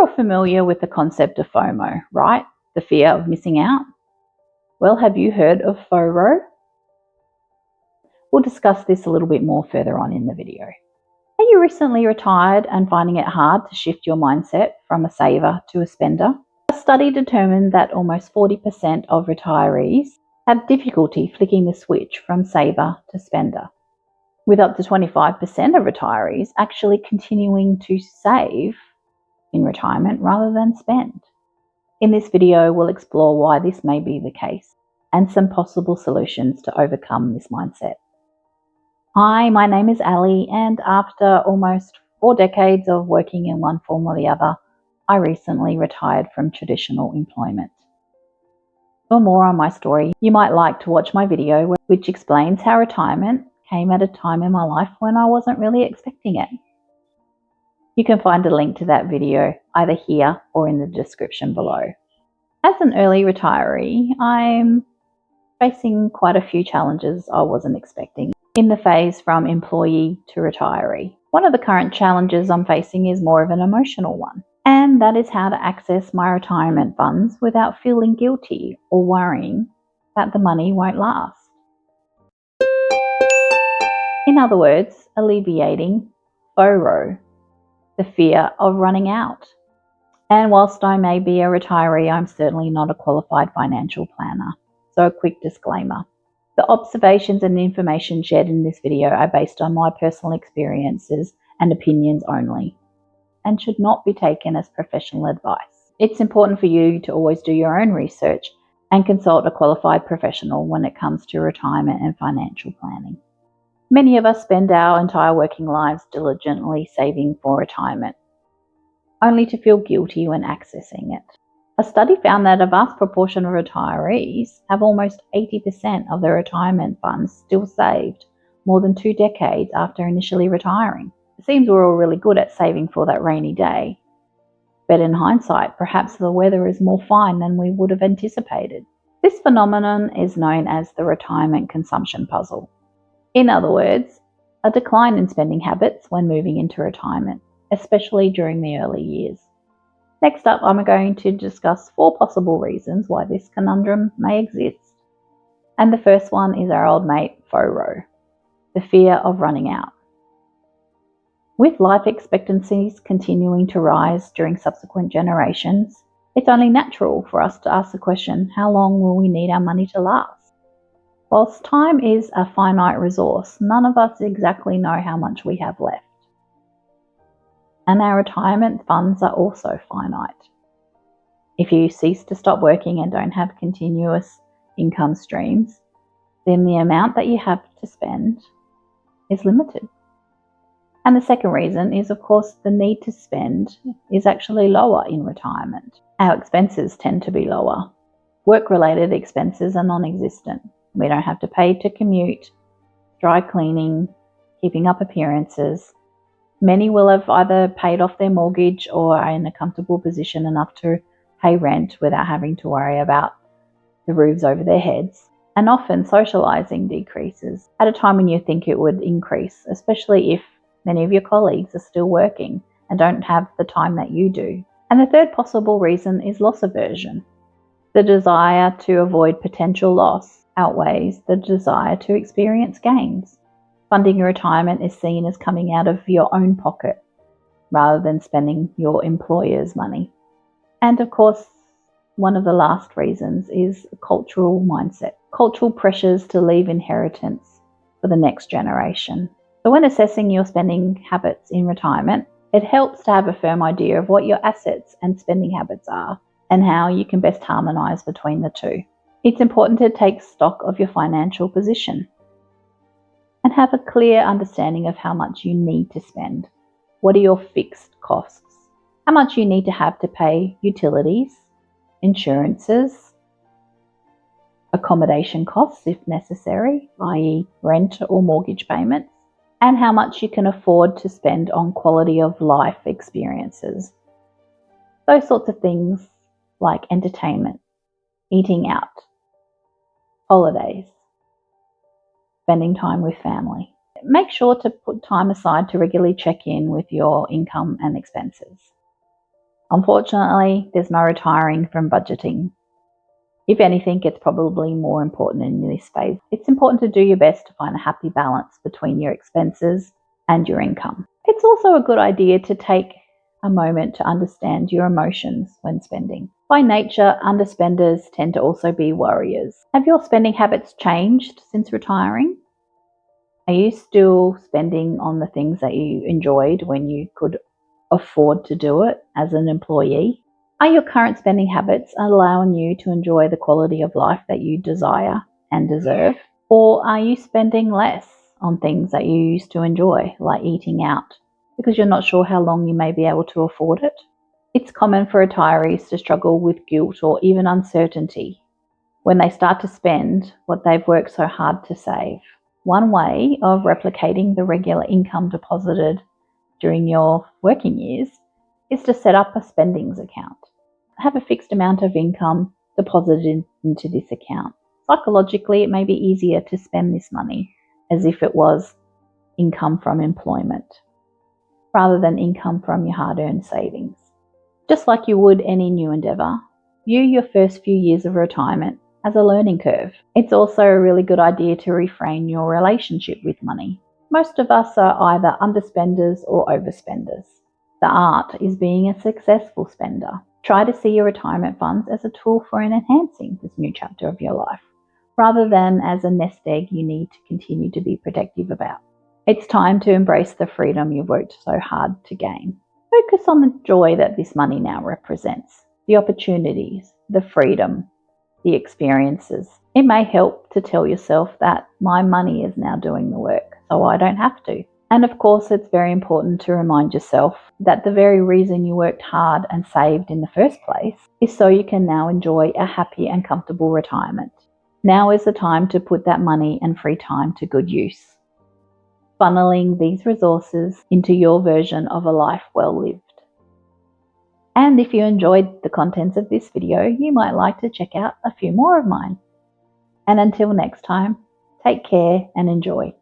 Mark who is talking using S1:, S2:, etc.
S1: You're familiar with the concept of FOMO, right? The fear of missing out. Well, have you heard of FORO? We'll discuss this a little bit more further on in the video. Are you recently retired and finding it hard to shift your mindset from a saver to a spender? A study determined that almost 40% of retirees have difficulty flicking the switch from saver to spender, with up to 25% of retirees actually continuing to save in retirement rather than spend. In this video, we'll explore why this may be the case and some possible solutions to overcome this mindset. Hi, my name is Ali, and after almost 4 decades of working in one form or the other, I recently retired from traditional employment. For more on my story, you might like to watch my video which explains how retirement came at a time in my life when I wasn't really expecting it. You can find a link to that video either here or in the description below. As an early retiree, I'm facing quite a few challenges I wasn't expecting in the phase from employee to retiree. One of the current challenges I'm facing is more of an emotional one, and that is how to access my retirement funds without feeling guilty or worrying that the money won't last. In other words, alleviating FORO, the fear of running out. And whilst I may be a retiree, I'm certainly not a qualified financial planner. So a quick disclaimer. The observations and information shared in this video are based on my personal experiences and opinions only, and should not be taken as professional advice. It's important for you to always do your own research and consult a qualified professional when it comes to retirement and financial planning. Many of us spend our entire working lives diligently saving for retirement, only to feel guilty when accessing it. A study found that a vast proportion of retirees have almost 80% of their retirement funds still saved more than 2 decades after initially retiring. It seems we're all really good at saving for that rainy day, but in hindsight, perhaps the weather is more fine than we would have anticipated. This phenomenon is known as the retirement consumption puzzle. In other words, a decline in spending habits when moving into retirement, especially during the early years. Next up, I'm going to discuss 4 possible reasons why this conundrum may exist. And the first one is our old mate, FORO, the fear of running out. With life expectancies continuing to rise during subsequent generations, it's only natural for us to ask the question, how long will we need our money to last? Whilst time is a finite resource, none of us exactly know how much we have left. And our retirement funds are also finite. If you cease to stop working and don't have continuous income streams, then the amount that you have to spend is limited. And the second reason is, of course, the need to spend is actually lower in retirement. Our expenses tend to be lower. Work-related expenses are non-existent. We don't have to pay to commute, dry cleaning, keeping up appearances. Many will have either paid off their mortgage or are in a comfortable position enough to pay rent without having to worry about the roofs over their heads. And often socializing decreases at a time when you think it would increase, especially if many of your colleagues are still working and don't have the time that you do. And the third possible reason is loss aversion. The desire to avoid potential loss outweighs the desire to experience gains. Funding your retirement is seen as coming out of your own pocket rather than spending your employer's money. And of course, one of the last reasons is cultural mindset. Cultural pressures to leave inheritance for the next generation. So when assessing your spending habits in retirement, it helps to have a firm idea of what your assets and spending habits are and how you can best harmonize between the two. It's important to take stock of your financial position and have a clear understanding of how much you need to spend. What are your fixed costs? How much you need to have to pay utilities, insurances, accommodation costs if necessary, i.e. rent or mortgage payments, and how much you can afford to spend on quality of life experiences. Those sorts of things like entertainment, eating out, holidays, spending time with family. Make sure to put time aside to regularly check in with your income and expenses. Unfortunately, there's no retiring from budgeting. If anything, it's probably more important in this phase. It's important to do your best to find a happy balance between your expenses and your income. It's also a good idea to take a moment to understand your emotions when spending. By nature, underspenders tend to also be worriers. Have your spending habits changed since retiring? Are you still spending on the things that you enjoyed when you could afford to do it as an employee? Are your current spending habits allowing you to enjoy the quality of life that you desire and deserve? Or are you spending less on things that you used to enjoy, like eating out, because you're not sure how long you may be able to afford it? It's common for retirees to struggle with guilt or even uncertainty when they start to spend what they've worked so hard to save. One way of replicating the regular income deposited during your working years is to set up a spendings account. Have a fixed amount of income deposited into this account. Psychologically, it may be easier to spend this money as if it was income from employment rather than income from your hard-earned savings. Just like you would any new endeavour, view your first few years of retirement as a learning curve. It's also a really good idea to reframe your relationship with money. Most of us are either underspenders or overspenders. The art is being a successful spender. Try to see your retirement funds as a tool for enhancing this new chapter of your life, rather than as a nest egg you need to continue to be protective about. It's time to embrace the freedom you've worked so hard to gain. Focus on the joy that this money now represents, the opportunities, the freedom, the experiences. It may help to tell yourself that my money is now doing the work, so I don't have to. And of course, it's very important to remind yourself that the very reason you worked hard and saved in the first place is so you can now enjoy a happy and comfortable retirement. Now is the time to put that money and free time to good use, funneling these resources into your version of a life well lived. And if you enjoyed the contents of this video, you might like to check out a few more of mine. And until next time, take care and enjoy.